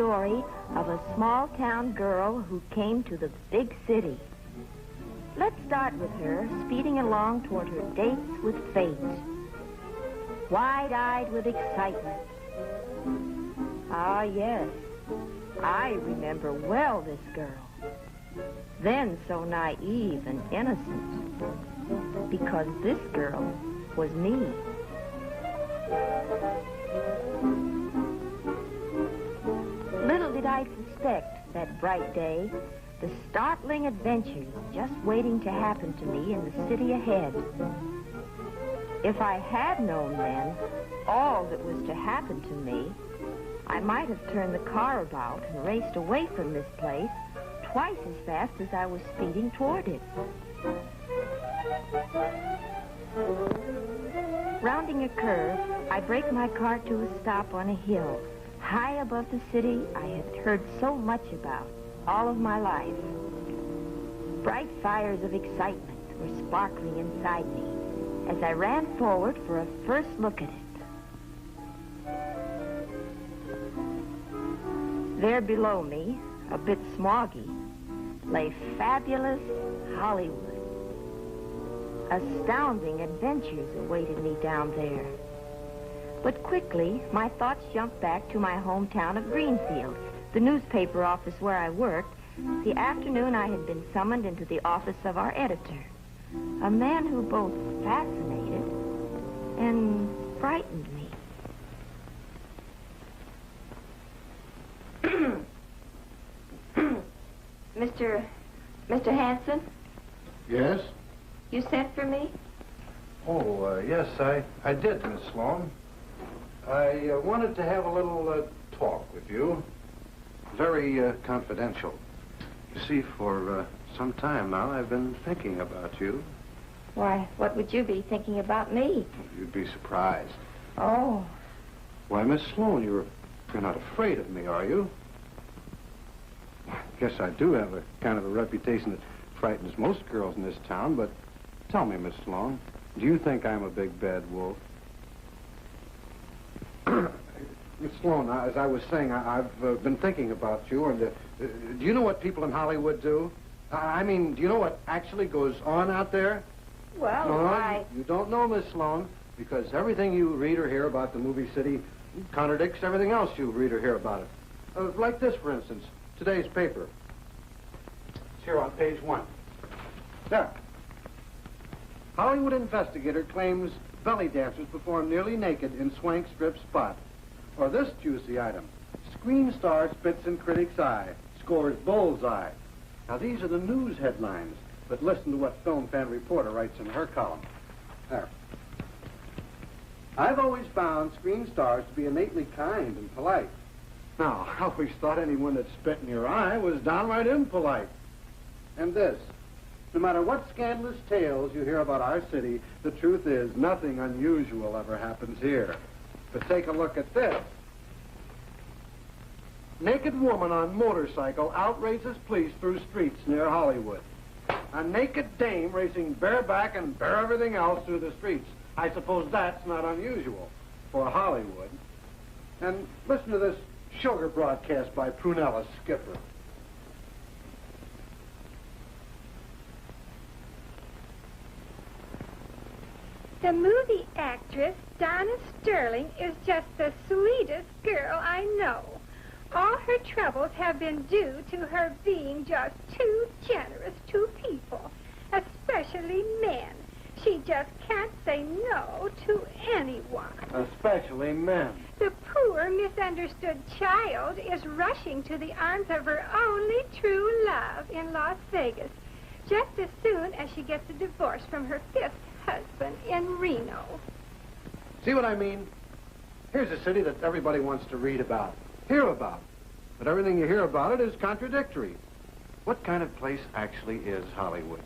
story of a small-town girl who came to the big city. Let's start with her speeding along toward her dates with fate, wide-eyed with excitement. Ah, yes, I remember well this girl, then so naive and innocent, because this girl was me. Little did I suspect that bright day the startling adventures just waiting to happen to me in the city ahead. If I had known then all that was to happen to me, I might have turned the car about and raced away from this place twice as fast as I was speeding toward it. Rounding a curve, I brake my car to a stop on a hill, high above the city I had heard so much about all of my life. Bright fires of excitement were sparkling inside me as I ran forward for a first look at it. There below me, a bit smoggy, lay fabulous Hollywood. Astounding adventures awaited me down there. But quickly, my thoughts jumped back to my hometown of Greenfield, the newspaper office where I worked, the afternoon I had been summoned into the office of our editor, a man who both fascinated and frightened me. Mr. Hanson? Yes? You sent for me? Oh, yes, I did, Miss Sloan. I wanted to have a little talk with you. Very confidential. You see, for some time now, I've been thinking about you. Why, what would you be thinking about me? You'd be surprised. Oh. Why, Miss Sloan, you're not afraid of me, are you? Guess I do have a kind of a reputation that frightens most girls in this town, but tell me, Miss Sloan, do you think I'm a big bad wolf? Miss Sloan, as I was saying, I've been thinking about you, and do you know what people in Hollywood do? I mean, do you know what actually goes on out there? Well, no, you don't know, Miss Sloan, because everything you read or hear about the movie city contradicts everything else you read or hear about it. Like this, for instance, today's paper. It's here on page 1. There. Hollywood investigator claims belly dancers perform nearly naked in swank strip spot. Or this juicy item. Screen star spits in critic's eye, scores bullseye. Now, these are the news headlines, but listen to what Film Fan Reporter writes in her column. There. I've always found screen stars to be innately kind and polite. Now, I always thought anyone that spit in your eye was downright impolite. And this. No matter what scandalous tales you hear about our city, the truth is nothing unusual ever happens here. But take a look at this. Naked woman on motorcycle outrages police through streets near Hollywood. A naked dame racing bareback and bare everything else through the streets. I suppose that's not unusual for Hollywood. And listen to this sugar broadcast by Prunella Skipper. The movie actress, Donna Sterling, is just the sweetest girl I know. All her troubles have been due to her being just too generous to people, especially men. She just can't say no to anyone. Especially men. The poor, misunderstood child is rushing to the arms of her only true love in Las Vegas, just as soon as she gets a divorce from her 5th husband in Reno. See what I mean? Here's a city that everybody wants to read about, hear about. But everything you hear about it is contradictory. What kind of place actually is Hollywood?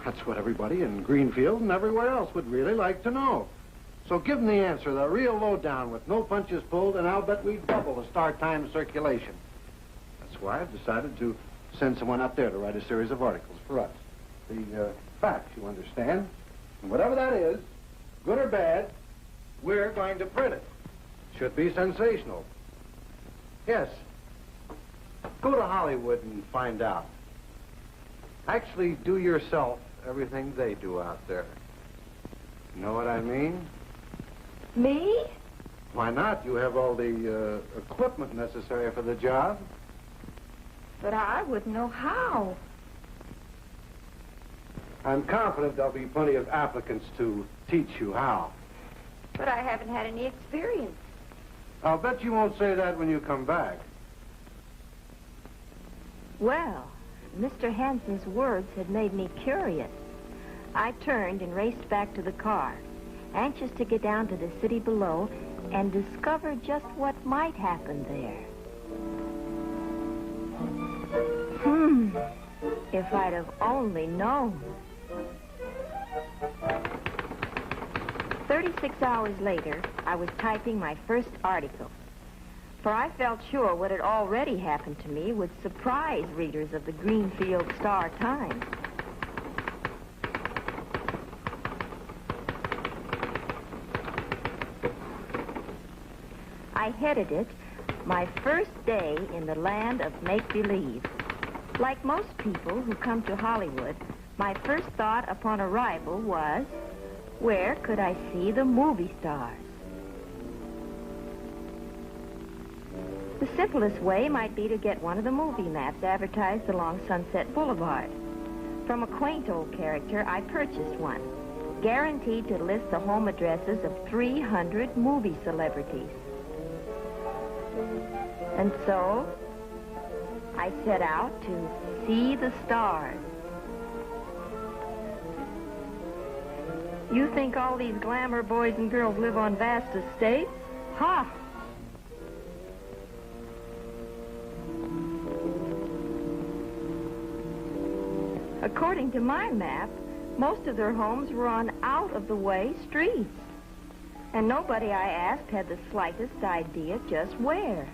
That's what everybody in Greenfield and everywhere else would really like to know. So give them the answer, the real lowdown with no punches pulled, and I'll bet we double the start time circulation. That's why I've decided to send someone up there to write a series of articles for us. The facts, you understand. And whatever that is, good or bad, we're going to print it. Should be sensational. Yes, Go to Hollywood and find out. Actually, do yourself everything they do out there. You know what I mean? Me? Why not? You have all the equipment necessary for the job. But I wouldn't know how. I'm confident there'll be plenty of applicants to teach you how. But I haven't had any experience. I'll bet you won't say that when you come back. Well, Mr. Hansen's words had made me curious. I turned and raced back to the car, anxious to get down to the city below and discover just what might happen there. If I'd have only known. 36 hours later, I was typing my first article. For I felt sure what had already happened to me would surprise readers of the Greenfield Star-Times. I headed it, My First Day in the Land of Make-Believe. Like most people who come to Hollywood, my first thought upon arrival was, where could I see the movie stars? The simplest way might be to get one of the movie maps advertised along Sunset Boulevard. From a quaint old character, I purchased one, guaranteed to list the home addresses of 300 movie celebrities. And so, I set out to see the stars. You think all these glamour boys and girls live on vast estates? Ha! According to my map, most of their homes were on out-of-the-way streets. And nobody I asked had the slightest idea just where.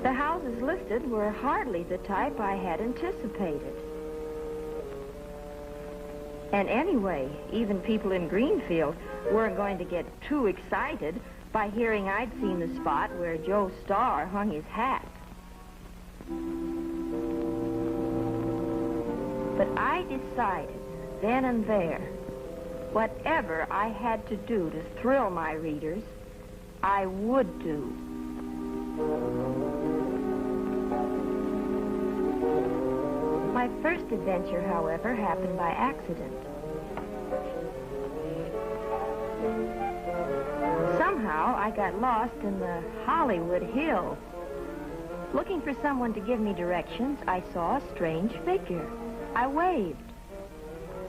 The houses listed were hardly the type I had anticipated. And anyway, even people in Greenfield weren't going to get too excited by hearing I'd seen the spot where Joe Starr hung his hat. But I decided, then and there, whatever I had to do to thrill my readers, I would do. My first adventure, however, happened by accident. Somehow, I got lost in the Hollywood Hills. Looking for someone to give me directions, I saw a strange figure. I waved.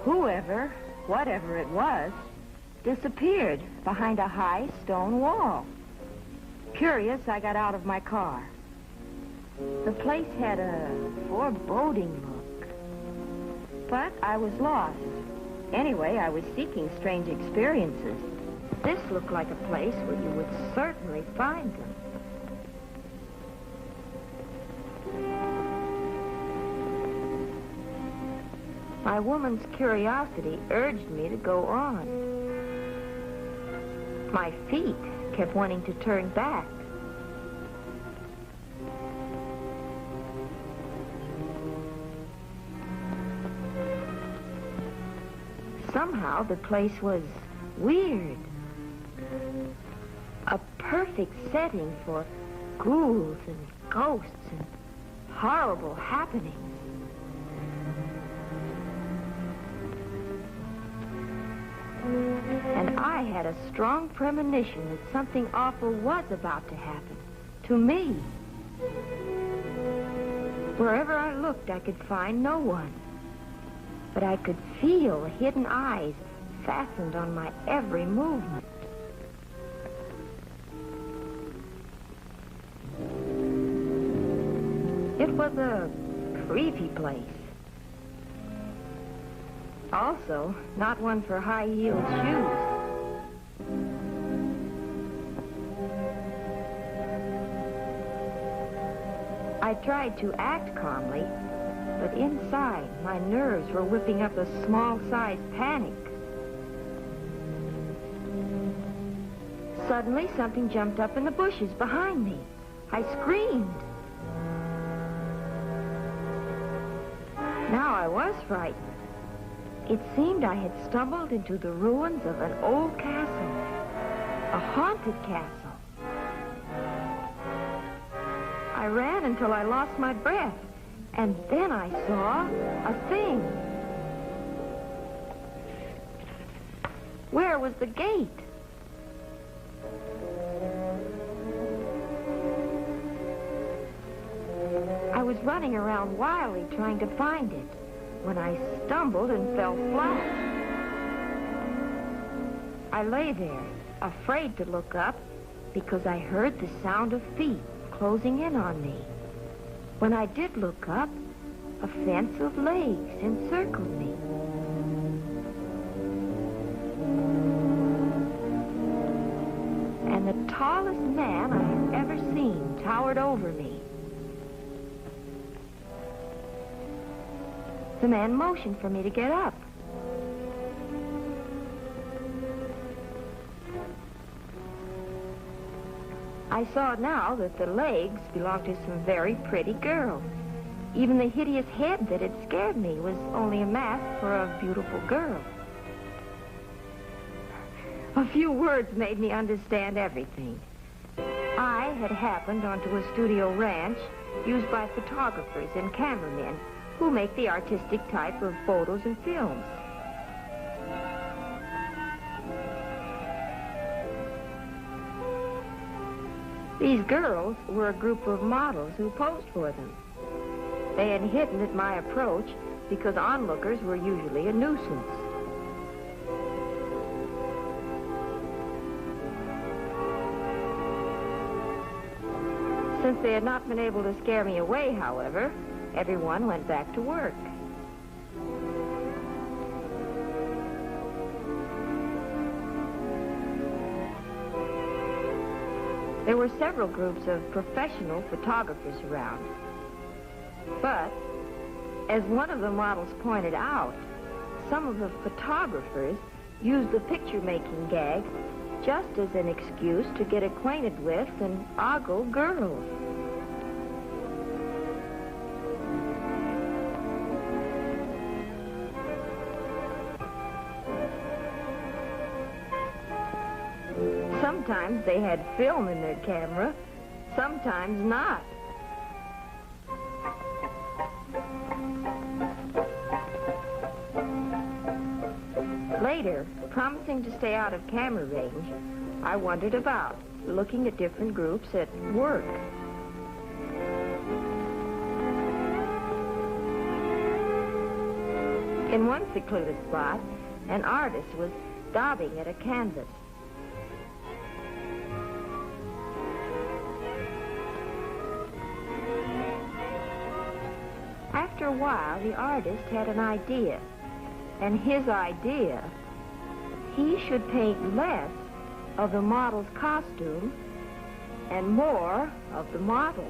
Whoever, whatever it was, disappeared behind a high stone wall. Curious, I got out of my car. The place had a foreboding look. But I was lost. Anyway, I was seeking strange experiences. This looked like a place where you would certainly find them. My woman's curiosity urged me to go on. My feet kept wanting to turn back. Somehow the place was weird. A perfect setting for ghouls and ghosts and horrible happenings. And I had a strong premonition that something awful was about to happen to me. Wherever I looked, I could find no one. But I could feel hidden eyes fastened on my every movement. It was a creepy place. Also, not one for high-heeled shoes. I tried to act calmly, but inside, my nerves were whipping up a small-sized panic. Suddenly, something jumped up in the bushes behind me. I screamed. Now I was frightened. It seemed I had stumbled into the ruins of an old castle, a haunted castle. I ran until I lost my breath, and then I saw a thing. Where was the gate? I was running around wildly trying to find it when I stumbled and fell flat. I lay there, afraid to look up because I heard the sound of feet closing in on me. When I did look up, a fence of legs encircled me. And the tallest man I had ever seen towered over me. The man motioned for me to get up. I saw now that the legs belonged to some very pretty girls. Even the hideous head that had scared me was only a mask for a beautiful girl. A few words made me understand everything. I had happened onto a studio ranch used by photographers and cameramen who make the artistic type of photos and films. These girls were a group of models who posed for them. They had hidden at my approach because onlookers were usually a nuisance. Since they had not been able to scare me away, however, everyone went back to work. There were several groups of professional photographers around. But, as one of the models pointed out, some of the photographers used the picture-making gag just as an excuse to get acquainted with and ogle girls. Sometimes they had film in their camera, sometimes not. Later, promising to stay out of camera range, I wandered about, looking at different groups at work. In one secluded spot, an artist was daubing at a canvas. After a while, the artist had an idea. And his idea, he should paint less of the model's costume and more of the model.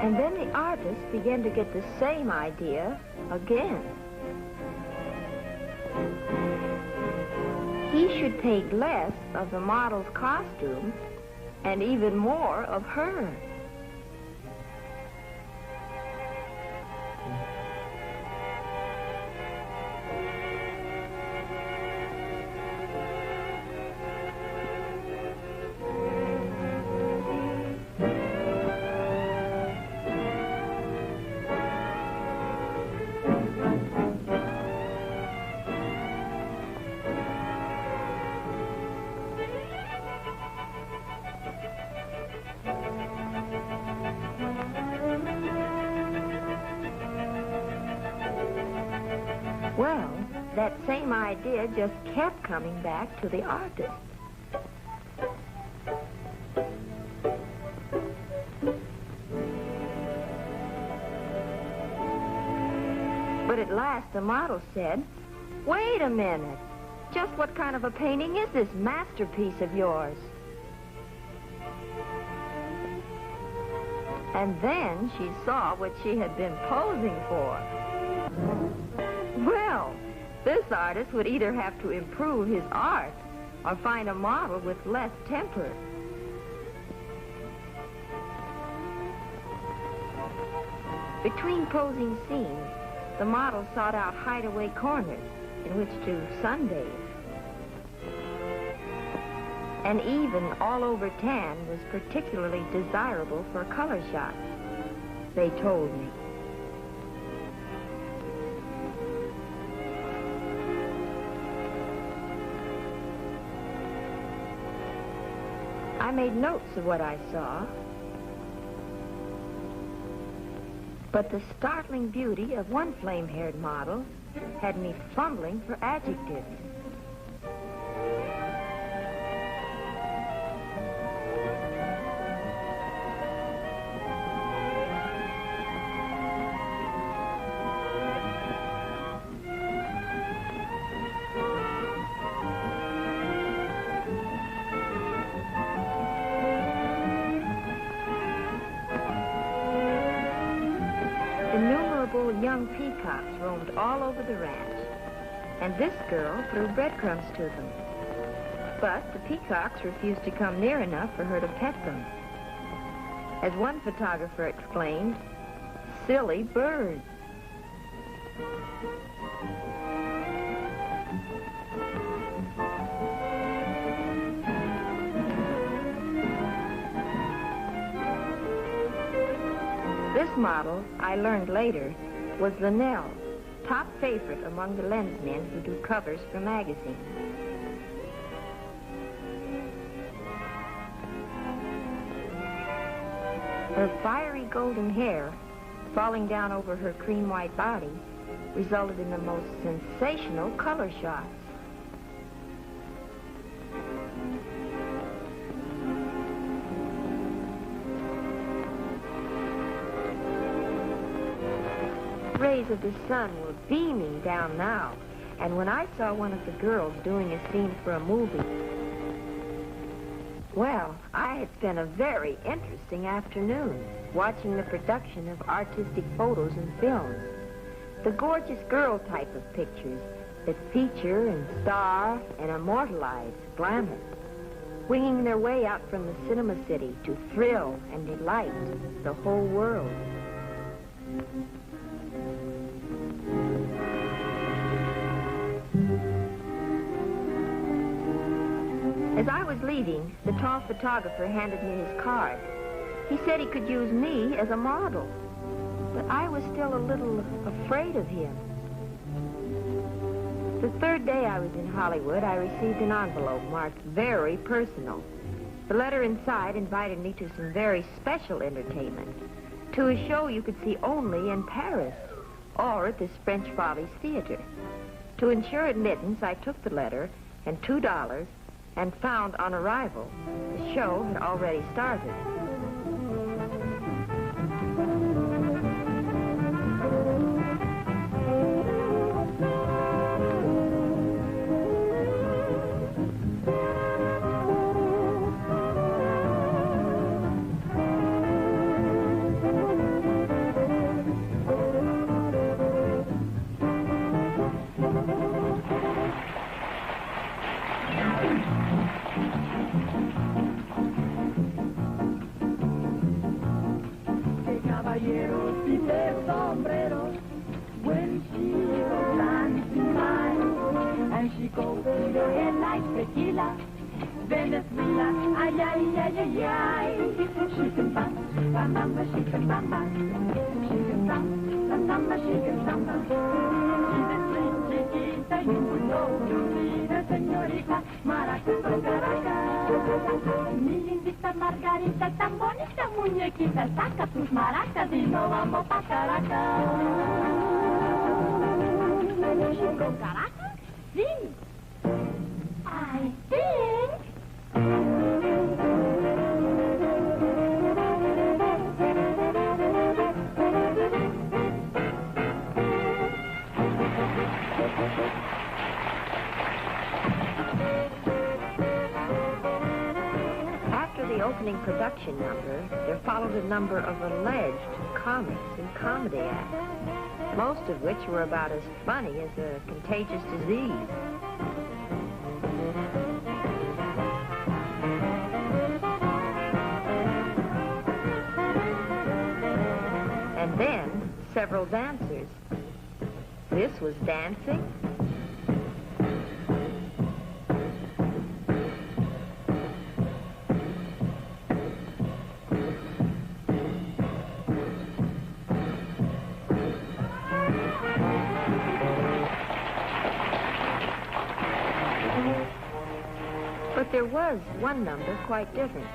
And then the artist began to get the same idea again. He should paint less of the model's costume and even more of her. Well, that same idea just kept coming back to the artist. But at last the model said, "Wait a minute. Just what kind of a painting is this masterpiece of yours?" And then she saw what she had been posing for. Well, this artist would either have to improve his art or find a model with less temper. Between posing scenes, the model sought out hideaway corners in which to sunbathe. And even all-over tan was particularly desirable for color shots, they told me. I made notes of what I saw, but the startling beauty of one flame-haired model had me fumbling for adjectives. Young peacocks roamed all over the ranch, and this girl threw breadcrumbs to them. But the peacocks refused to come near enough for her to pet them. As one photographer explained, "Silly birds." This model, I learned later, was Linnell, top favorite among the lensmen who do covers for magazines. Her fiery golden hair, falling down over her cream-white body, resulted in the most sensational color shots. Rays of the sun were beaming down now, and when I saw one of the girls doing a scene for a movie, well, I had spent a very interesting afternoon watching the production of artistic photos and films, the gorgeous girl type of pictures that feature and star and immortalize glamour, winging their way out from the cinema city to thrill and delight the whole world. As I was leaving, the tall photographer handed me his card. He said he could use me as a model, but I was still a little afraid of him. The third day I was in Hollywood, I received an envelope marked "Very Personal." The letter inside invited me to some very special entertainment, to a show you could see only in Paris or at this French Follies Theater. To ensure admittance, I took the letter and $2 and found on arrival the show had already started. Venezuela, ay, ay, ay, ay, ay. She can bamba, bamba, she can bamba. She can bamba, she can bamba. She's a sweet chiquita, you would know to be the señorita Maracas con Caracas. Mi lindita Margarita, tan bonita muñequita, saca tus maracas y nos vamos pa' Caracas. ¿Con Caracas? Sí. I think. opening production number, there followed a number of alleged comics and comedy acts, most of which were about as funny as a contagious disease. And then, several dancers. This was dancing. But there was one number quite different.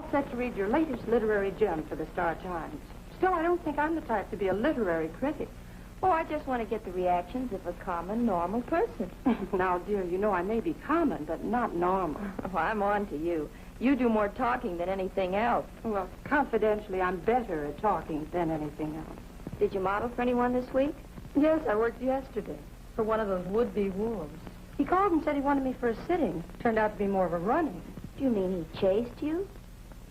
Set to read your latest literary gem for the Star-Times. Still, I don't think I'm the type to be a literary critic. Oh, I just want to get the reactions of a common, normal person. Now, dear, you know I may be common, but not normal. Oh, I'm on to you. You do more talking than anything else. Well, confidentially, I'm better at talking than anything else. Did you model for anyone this week? Yes, I worked yesterday for one of those would-be wolves. He called and said he wanted me for a sitting. Turned out to be more of a running. Do you mean he chased you?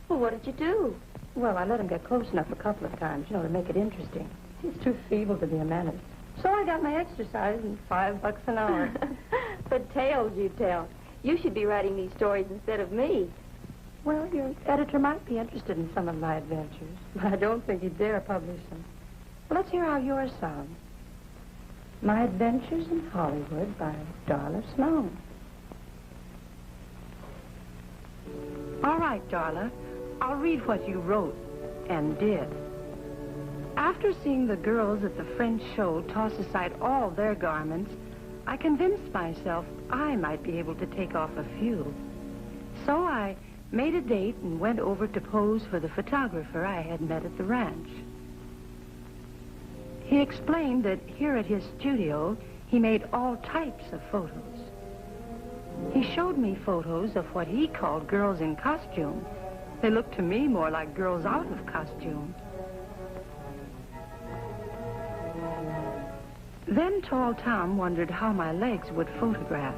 Well, what did you do? Well, I let him get close enough a couple of times, to make it interesting. He's too feeble to be a menace. So I got my exercise and $5 an hour. The tales you tell. You should be writing these stories instead of me. Well, your editor might be interested in some of my adventures, but I don't think he'd dare publish them. Well, let's hear how yours sound. My Adventures in Hollywood by Darla Sloan. All right, Darla. I'll read what you wrote and did. After seeing the girls at the French show toss aside all their garments, I convinced myself I might be able to take off a few. So I made a date and went over to pose for the photographer I had met at the ranch. He explained that here at his studio, he made all types of photos. He showed me photos of what he called girls in costume. They looked to me more like girls out of costume. Then Tall Tom wondered how my legs would photograph.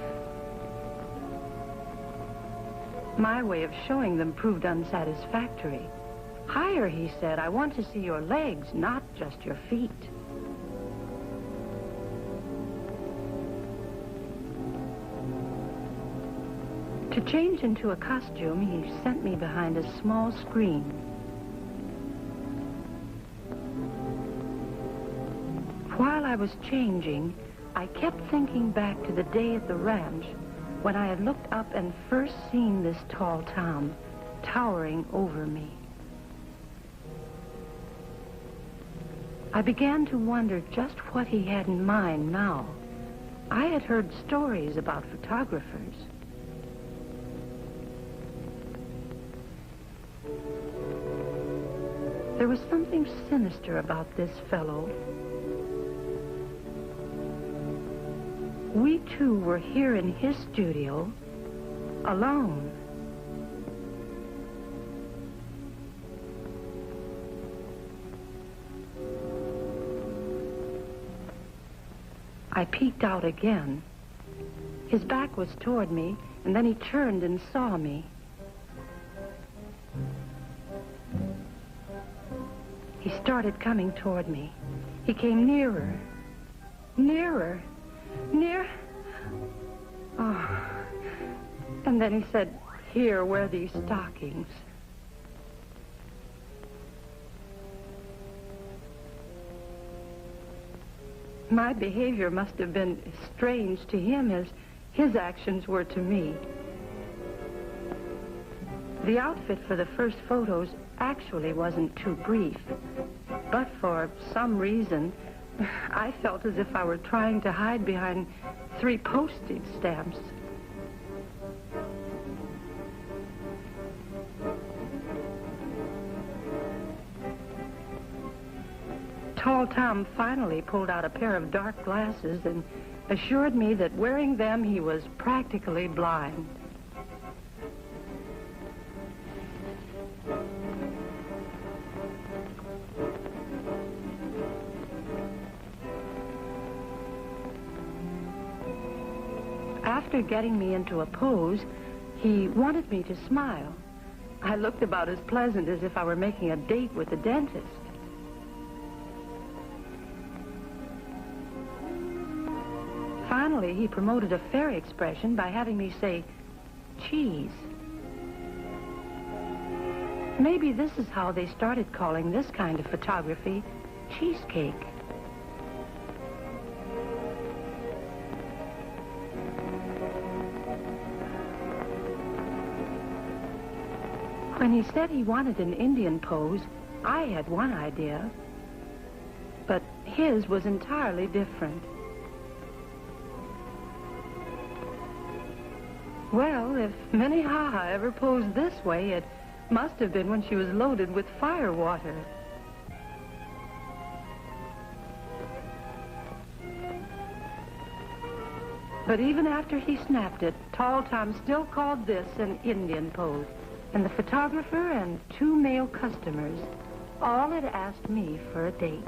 My way of showing them proved unsatisfactory. Higher, he said, I want to see your legs, not just your feet. To change into a costume, he sent me behind a small screen. While I was changing, I kept thinking back to the day at the ranch when I had looked up and first seen this Tall Tom towering over me. I began to wonder just what he had in mind now. I had heard stories about photographers. There was something sinister about this fellow. We two were here in his studio, alone. I peeked out again. His back was toward me, and then he turned and saw me. He started coming toward me. He came nearer, nearer, near. Oh. And then he said, "Here, wear these stockings." My behavior must have been as strange to him as his actions were to me. The outfit for the first photos actually wasn't too brief, but for some reason, I felt as if I were trying to hide behind 3 postage stamps. Tall Tom finally pulled out a pair of dark glasses and assured me that wearing them he was practically blind. After getting me into a pose, he wanted me to smile. I looked about as pleasant as if I were making a date with the dentist. Finally, he promoted a fair expression by having me say, "cheese." Maybe this is how they started calling this kind of photography cheesecake. When he said he wanted an Indian pose, I had one idea, but his was entirely different. Well, if Minnehaha ever posed this way, it must have been when she was loaded with fire water. But even after he snapped it, Tall Tom still called this an Indian pose. And the photographer and 2 male customers all had asked me for a date.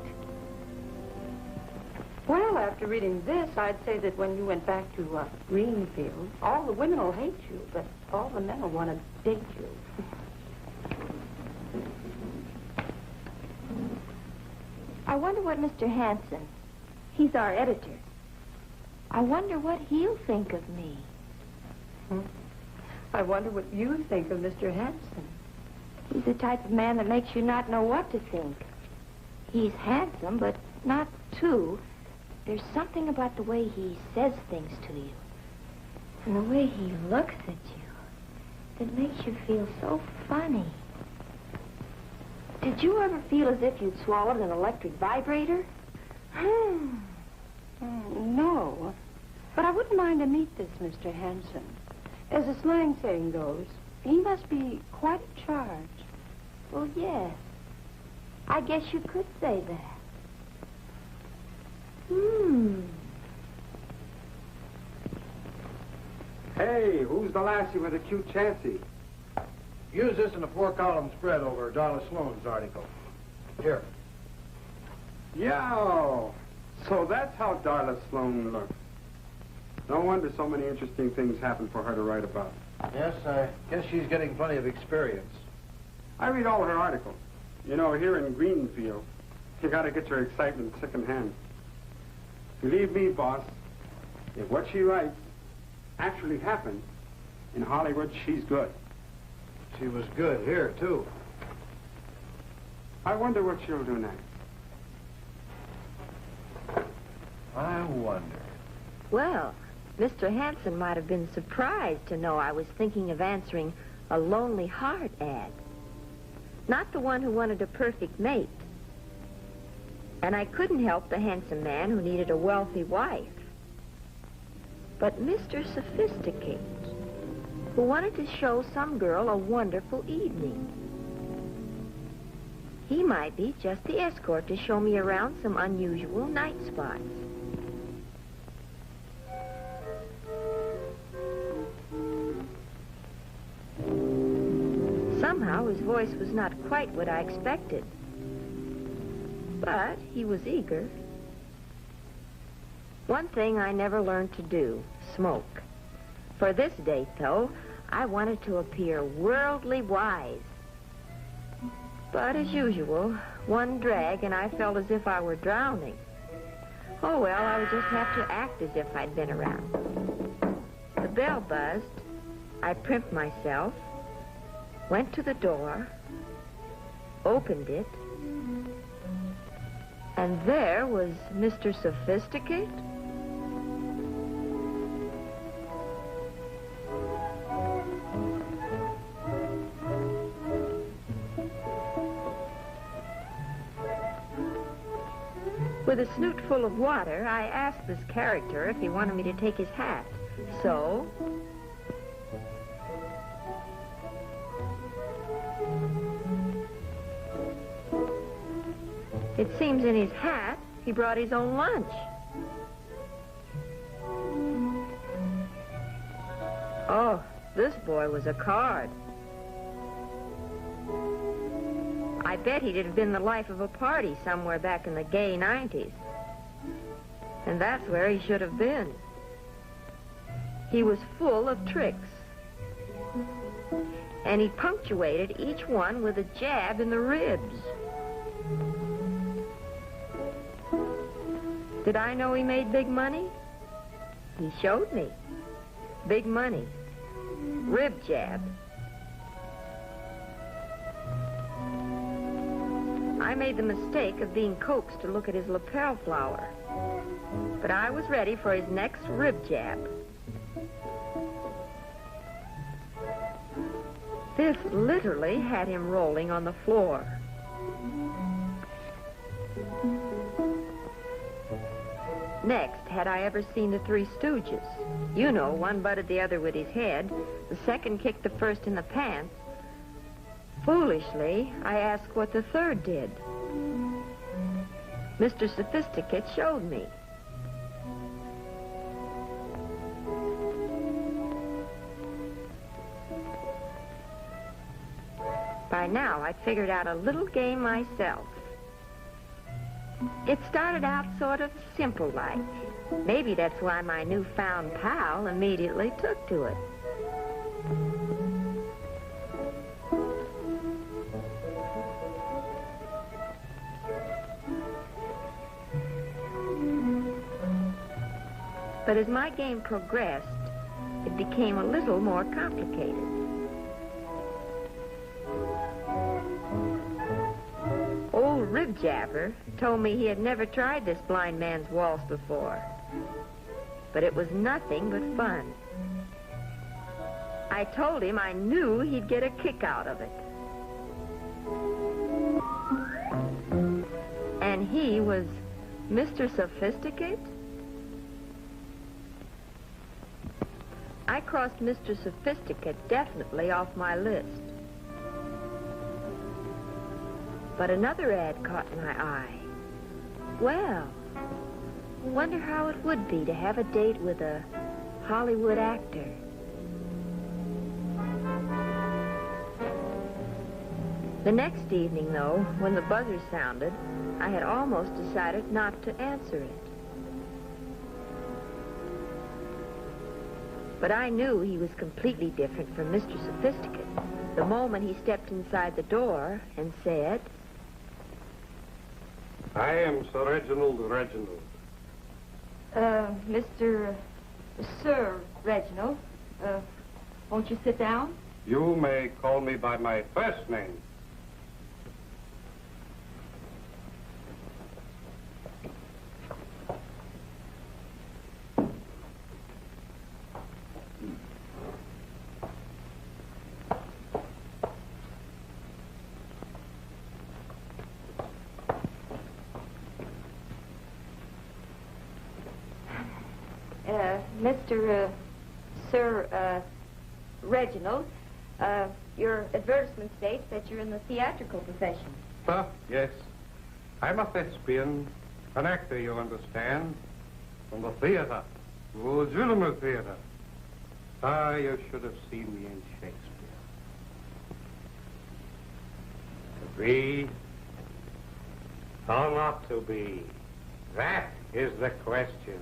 Well, after reading this, I'd say that when you went back to Greenfield, all the women will hate you, but all the men will want to date you. I wonder what Mr. Hanson, he's our editor, I wonder what he'll think of me. I wonder what you think of Mr. Hanson. He's the type of man that makes you not know what to think. He's handsome, but not too. There's something about the way he says things to you, and the way he looks at you, that makes you feel so funny. Did you ever feel as if you'd swallowed an electric vibrator? No. But I wouldn't mind to meet this Mr. Hanson. As the slang saying goes, he must be quite a charge. Well, yes. I guess you could say that. Hey, who's the lassie with the cute chancy? Use this in a 4-column spread over Darla Sloane's article. Here. Yo! So that's how Darla Sloane looks. No wonder so many interesting things happen for her to write about. Yes, I guess she's getting plenty of experience. I read all her articles. You know, here in Greenfield, you gotta get your excitement secondhand. Believe me, boss, if what she writes actually happened, in Hollywood, she's good. She was good here, too. I wonder what she'll do next. I wonder. Well, Mr. Hanson might have been surprised to know I was thinking of answering a Lonely Heart ad. Not the one who wanted a perfect mate. And I couldn't help the handsome man who needed a wealthy wife. But Mr. Sophisticate, who wanted to show some girl a wonderful evening. He might be just the escort to show me around some unusual night spots. Somehow his voice was not quite what I expected. But he was eager. One thing I never learned to do, smoke. For this date, though, I wanted to appear worldly wise. But as usual, one drag and I felt as if I were drowning. Oh, well, I would just have to act as if I'd been around. The bell buzzed. I primped myself, went to the door, opened it, and there was Mr. Sophisticate. With a snoot full of water, I asked this character if he wanted me to take his hat. So, it seems in his hat, he brought his own lunch. Oh, this boy was a card. I bet he'd have been the life of a party somewhere back in the gay 90s. And that's where he should have been. He was full of tricks. And he punctuated each one with a jab in the ribs. Did I know he made big money? He showed me. Big money. Rib jab. I made the mistake of being coaxed to look at his lapel flower. But I was ready for his next rib jab. This literally had him rolling on the floor. Next, had I ever seen the Three Stooges? You know, one butted the other with his head, the second kicked the first in the pants. Foolishly, I asked what the third did. Mr. Sophisticate showed me. By now, I'd figured out a little game myself. It started out sort of simple-like. Maybe that's why my newfound pal immediately took to it. But as my game progressed, it became a little more complicated. Old Rib Jabber told me he had never tried this blind man's waltz before, but it was nothing but fun. I told him I knew he'd get a kick out of it. And he was Mr. Sophisticate? I crossed Mr. Sophisticate definitely off my list. But another ad caught my eye. Well, wonder how it would be to have a date with a Hollywood actor. The next evening, though, when the buzzer sounded, I had almost decided not to answer it. But I knew he was completely different from Mr. Sophisticate the moment he stepped inside the door and said, I am Sir Reginald. Sir Reginald, won't you sit down? You may call me by my first name. Sir Reginald, your advertisement states that you're in the theatrical profession. Yes. I'm a thespian, an actor, you understand, from the theater, legitimate theater. You should have seen me in Shakespeare. To be or not to be, that is the question.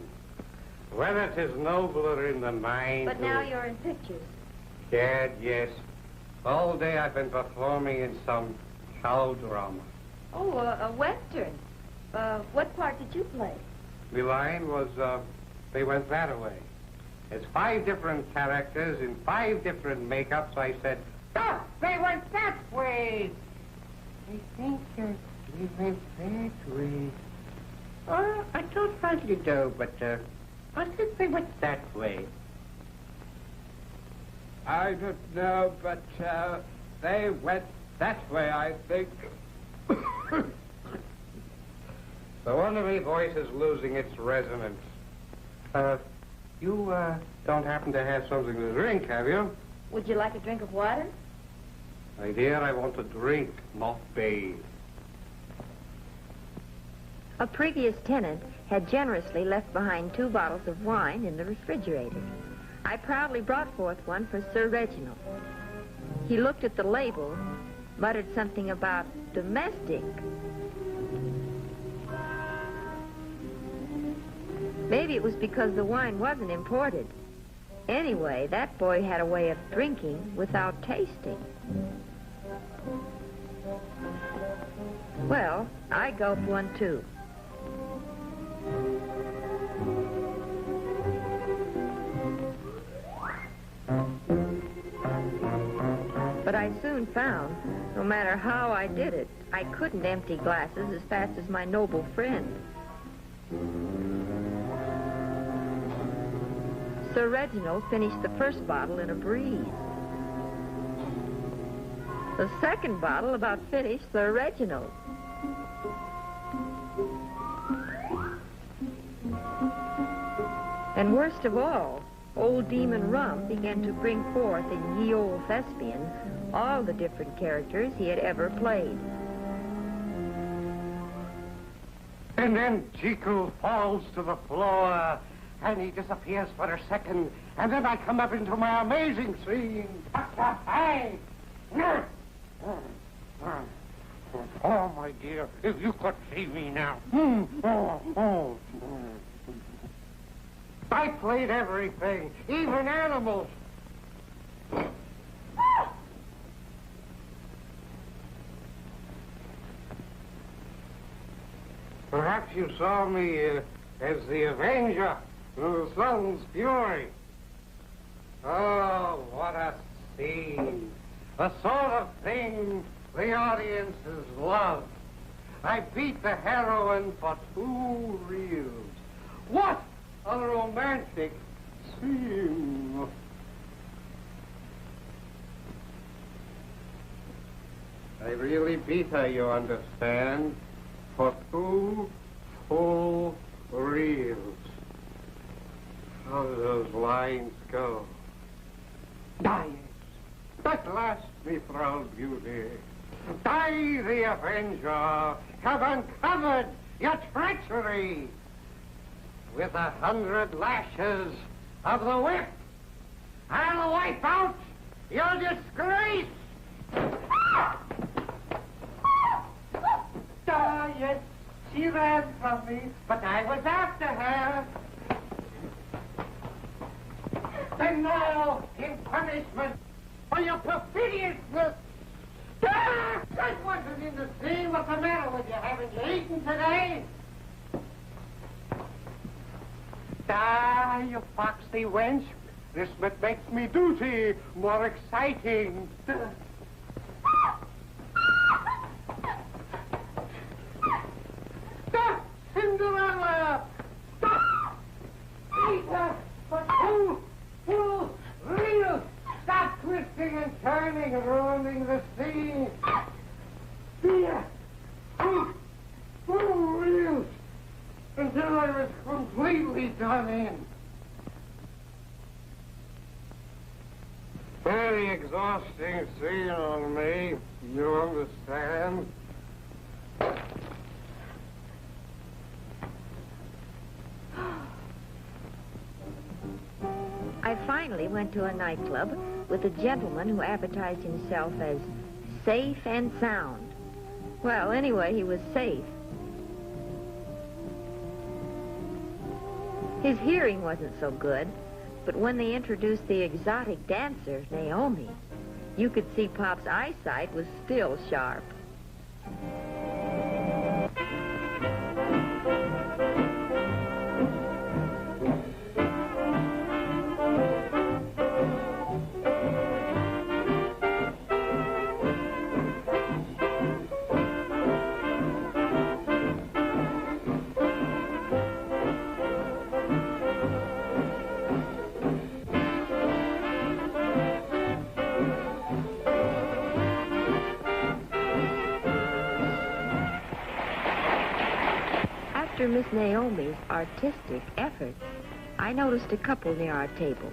Whether it is nobler in the mind... But now you're in pictures. Yes. All day I've been performing in some shallow drama. Oh, a Western. What part did you play? The line was, they went that way. There's 5 different characters in 5 different makeups. I said, oh, they went that way. I think they went that way. Oh, I don't want to know, but, I think they went that way. I don't know, but they went that way, I think. The one of me voice is losing its resonance. You don't happen to have something to drink, have you? Would you like a drink of water? My dear, I want to drink, not bathe. A previous tenant had generously left behind 2 bottles of wine in the refrigerator. I proudly brought forth one for Sir Reginald. He looked at the label, muttered something about domestic. Maybe it was because the wine wasn't imported. Anyway, that boy had a way of drinking without tasting. Well, I gulped one too. But I soon found, no matter how I did it, I couldn't empty glasses as fast as my noble friend. Sir Reginald finished the first bottle in a breeze. The second bottle about finished Sir Reginald. And worst of all, old Demon Rum began to bring forth in Ye Olde Thespian all the different characters he had ever played. And then Jekyll falls to the floor, and he disappears for a second, and then I come up into my amazing scene. Hey! Oh, my dear, if you could see me now. I played everything, even animals. Perhaps you saw me as the Avenger of the Sun's fury. Oh, what a scene. The sort of thing the audiences love. I beat the heroine for 2 reels. What a romantic scene. I really beat her, you understand, for 2 full reels. How do those lines go? Die, at last, me proud beauty. Die, the avenger, have uncovered your treachery. With 100 lashes of the whip, I'll wipe out your disgrace. Yes, she ran from me, but I was after her. And now, in punishment for your perfidiousness, I wasn't in the scene. What's the matter with you? Haven't you eaten today? You foxy wench. This makes me duty more exciting. Cinderella! Peter, for 2 full reels! Stop twisting and turning and ruining the scene! Peter, 2 full reels! Until I was completely done in. Very exhausting scene on me, you understand? I finally went to a nightclub with a gentleman who advertised himself as safe and sound. Well, anyway, he was safe. His hearing wasn't so good, but when they introduced the exotic dancer, Naomi, you could see Pop's eyesight was still sharp. After Miss Naomi's artistic efforts, I noticed a couple near our table,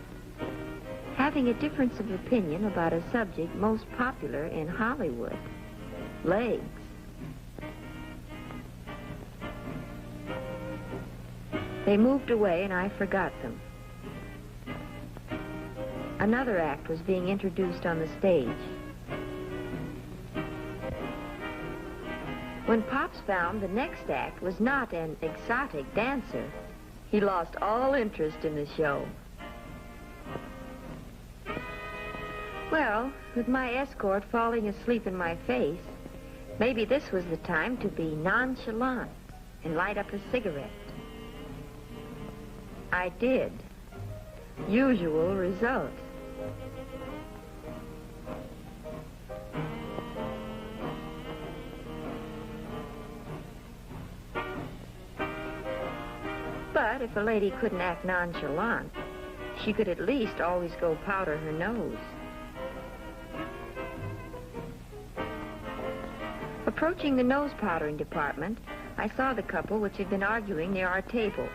having a difference of opinion about a subject most popular in Hollywood, legs. They moved away and I forgot them. Another act was being introduced on the stage. When Pops found the next act was not an exotic dancer, he lost all interest in the show. Well, with my escort falling asleep in my face, maybe this was the time to be nonchalant and light up a cigarette. I did. Usual result. But if a lady couldn't act nonchalant, she could at least always go powder her nose. Approaching the nose powdering department, I saw the couple which had been arguing near our table.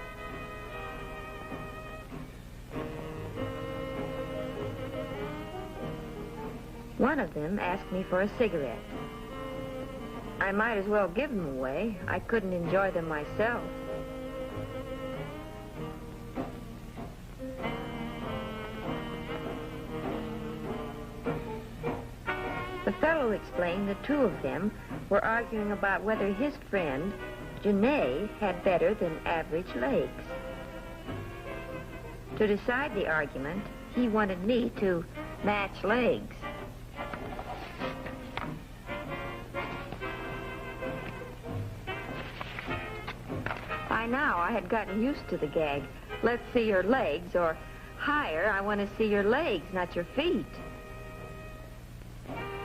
One of them asked me for a cigarette. I might as well give them away. I couldn't enjoy them myself. The fellow explained the two of them were arguing about whether his friend, Janae, had better than average legs. To decide the argument, he wanted me to match legs. By now, I had gotten used to the gag, let's see your legs, or Higher, I want to see your legs, not your feet.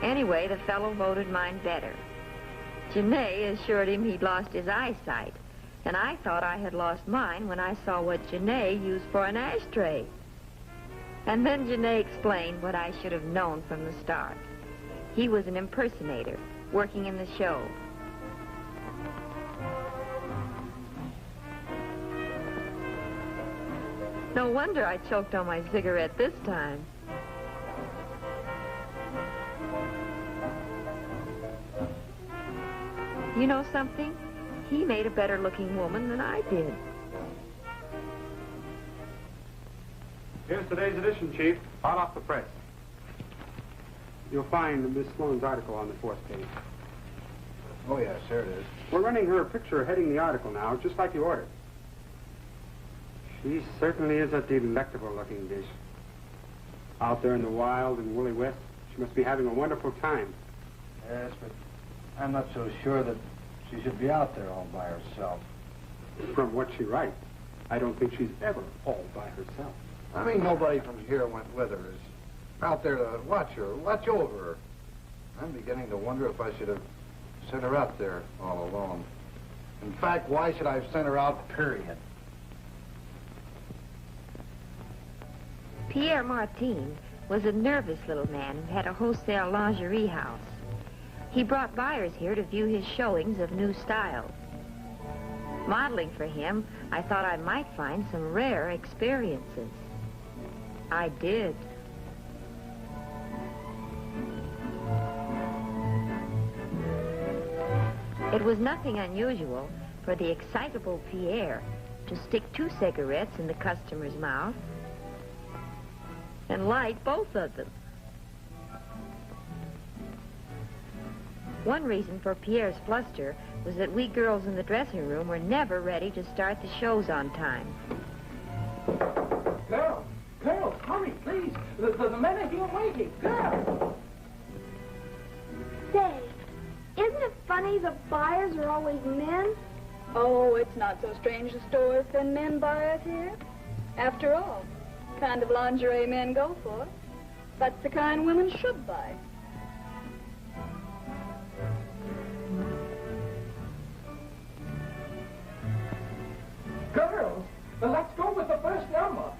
Anyway, the fellow voted mine better. Janae assured him he'd lost his eyesight, and I thought I had lost mine when I saw what Janae used for an ashtray. And then Janae explained what I should have known from the start. He was an impersonator, working in the show. No wonder I choked on my cigarette this time. You know something? He made a better-looking woman than I did. Here's today's edition, Chief. Hot off the press. You'll find Miss Sloane's article on the 4th page. Oh, yes, there it is. We're running her picture heading the article now, just like you ordered. She certainly is a delectable-looking dish. Out there in the wild and woolly West, she must be having a wonderful time. Yes, but I'm not so sure that she should be out there all by herself. From what she writes, I don't think she's ever all by herself. I mean, nobody from here went with her. Is out there to watch her, watch over her. I'm beginning to wonder if I should have sent her out there all alone. In fact, why should I have sent her out, period? Pierre Martin was a nervous little man who had a wholesale lingerie house. He brought buyers here to view his showings of new styles. Modeling for him, I thought I might find some rare experiences. I did. It was nothing unusual for the excitable Pierre to stick 2 cigarettes in the customer's mouth and light both of them. One reason for Pierre's fluster was that we girls in the dressing room were never ready to start the shows on time. Girls, hurry, please. The men are here waiting. Girls! Say, isn't it funny the buyers are always men? Oh, it's not so strange the stores send men buyers here. After all, the kind of lingerie men go for, that's the kind women should buy. Girls, let's go with the first number.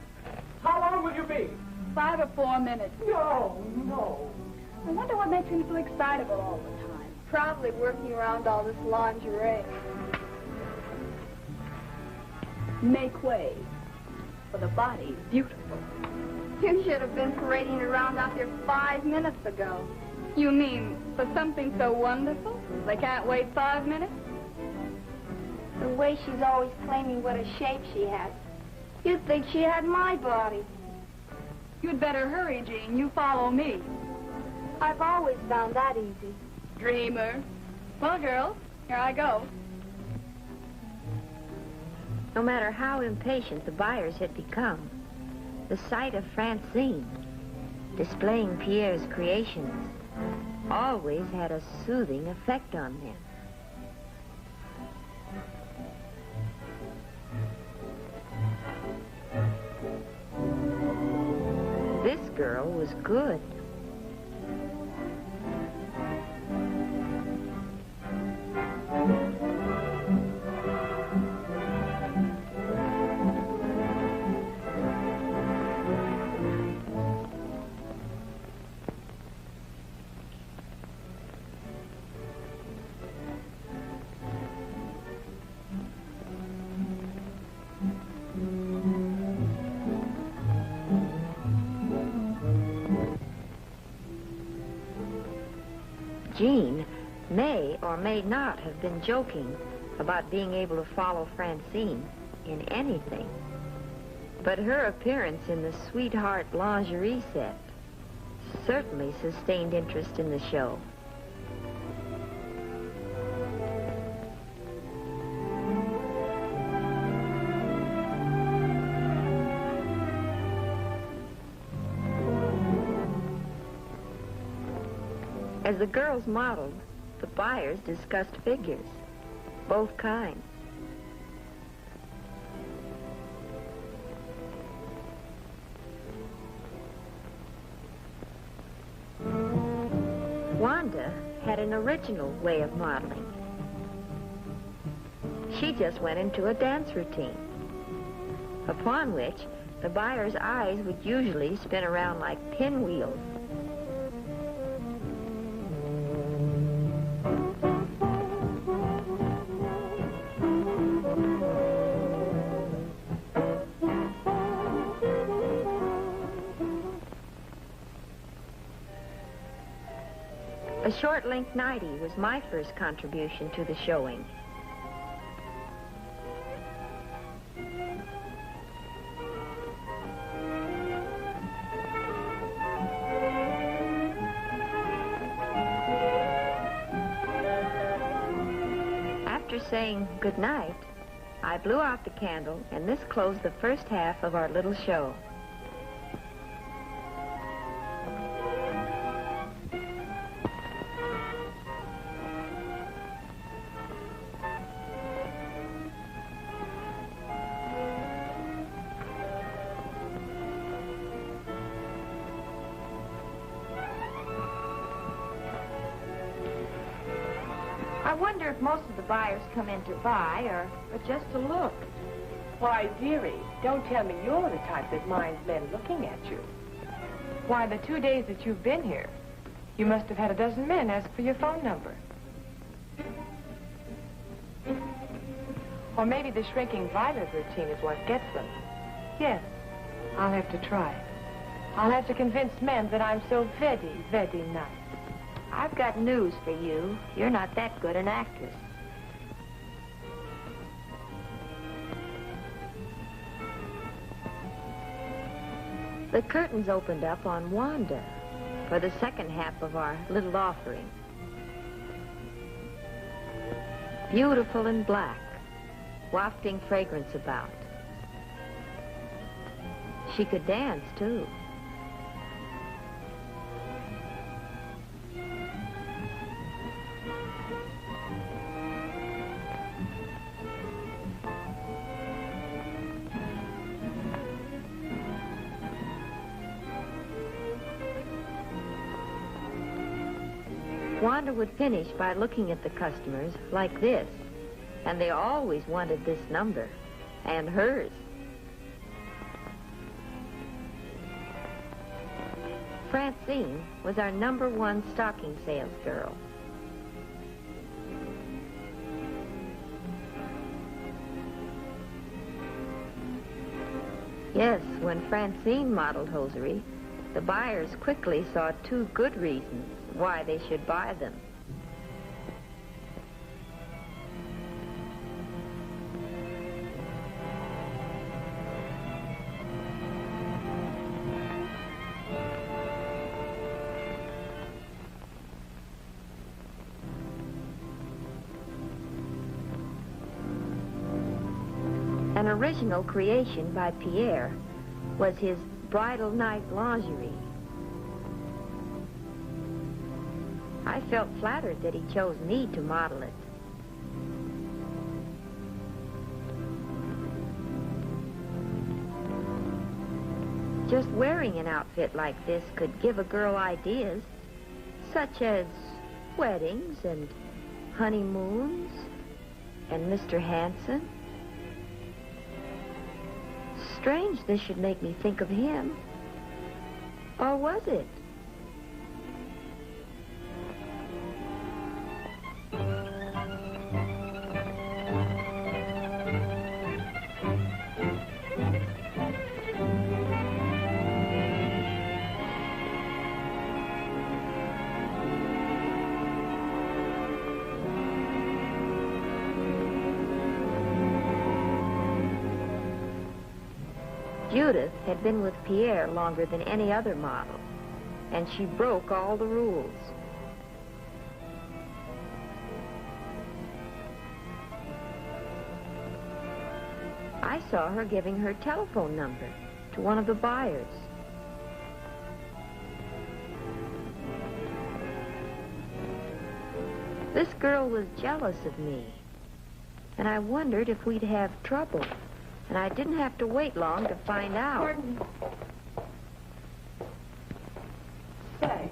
How long will you be? 5 or 4 minutes. No. I wonder what makes him so excitable all the time. Probably working around all this lingerie. Make way, for the body's beautiful. You should have been parading around out there 5 minutes ago. You mean for something so wonderful? They can't wait 5 minutes? The way she's always claiming what a shape she has. You'd think she had my body. You'd better hurry, Jean. You follow me. I've always found that easy. Dreamer. Well, girls, here I go. No matter how impatient the buyers had become, the sight of Francine displaying Pierre's creations always had a soothing effect on them. This girl was good. Jean may or may not have been joking about being able to follow Francine in anything. But her appearance in the Sweetheart lingerie set certainly sustained interest in the show. As the girls modeled, the buyers discussed figures, both kinds. Wanda had an original way of modeling. She just went into a dance routine, upon which the buyer's eyes would usually spin around like pinwheels. A short-length nightie was my first contribution to the showing. After saying good night, I blew out the candle, and this closed the first half of our little show. I wonder if most of the buyers come in to buy or just to look. Why, dearie, don't tell me you're the type that minds men looking at you. Why, the 2 days that you've been here, you must have had a dozen men ask for your phone number. Or maybe the shrinking violet routine is what gets them. Yes, I'll have to try it. I'll have to convince men that I'm so very, very nice. I've got news for you. You're not that good an actress. The curtains opened up on Wanda for the second half of our little offering. Beautiful in black, wafting fragrance about. She could dance, too. Wanda would finish by looking at the customers like this, and they always wanted this number, and hers. Francine was our #1 stocking sales girl. Yes, when Francine modeled hosiery, the buyers quickly saw 2 good reasons why they should buy them. An original creation by Pierre was his bridal night lingerie. I felt flattered that he chose me to model it. Just wearing an outfit like this could give a girl ideas, such as weddings and honeymoons and Mr. Hanson. Strange this should make me think of him. Or was it? Judith had been with Pierre longer than any other model, and she broke all the rules. I saw her giving her telephone number to one of the buyers. This girl was jealous of me, and I wondered if we'd have trouble. And I didn't have to wait long to find out. Pardon? Say,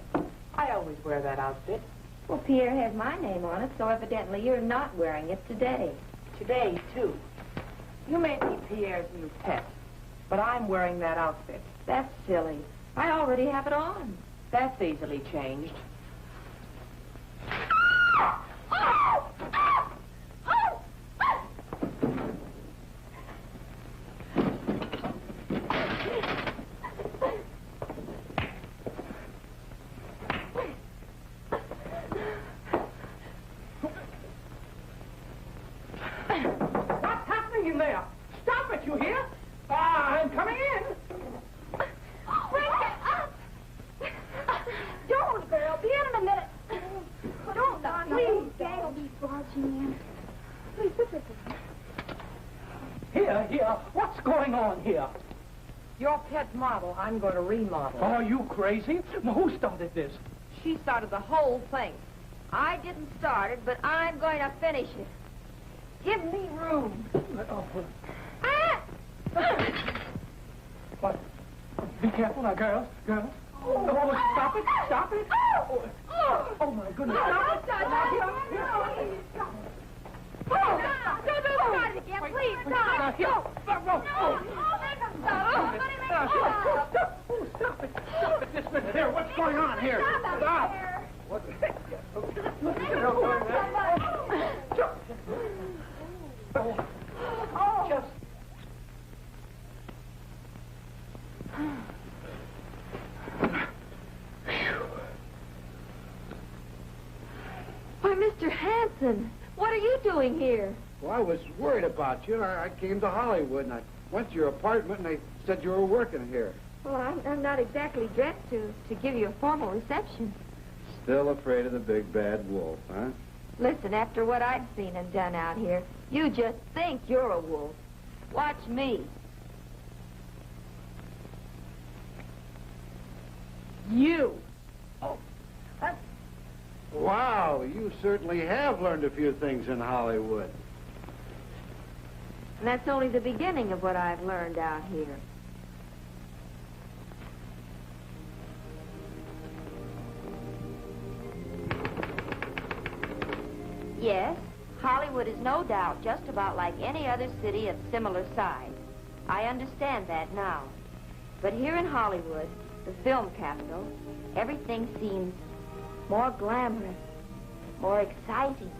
I always wear that outfit. Well, Pierre has my name on it, so evidently you're not wearing it today. Today, too. You may be Pierre's new pet, but I'm wearing that outfit. That's silly. I already have it on. That's easily changed. What's happening in there? Stop it, you hear? I'm coming in. Break it up! Don't, girl. Be in a minute. Don't, please. Dad'll be barging in. Please, sit down. Here. What's going on here? Your pet model, I'm going to remodel. Are you crazy? Who started this? She started the whole thing. I didn't start it, but I'm going to finish it. Give me room. What? Be careful now, girls. Oh, stop it. Oh, my goodness. Stop it. Don't start it again, please. Stop. Stop it this minute. Here, what's going on here? Stop. What the heck? Just... Why, Mr. Hanson, what are you doing here? Well, I was worried about you. I came to Hollywood, and I went to your apartment, and they said you were working here. Well, I'm not exactly dressed to give you a formal reception. Still afraid of the big bad wolf, huh? Listen, after what I've seen and done out here, you just think you're a wolf. Watch me. You. Wow, you certainly have learned a few things in Hollywood. And that's only the beginning of what I've learned out here. Yes, Hollywood is no doubt just about like any other city of similar size. I understand that now. But here in Hollywood, the film capital, everything seems more glamorous, more exciting,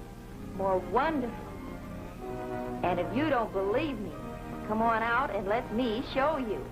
more wonderful. And if you don't believe me, come on out and let me show you.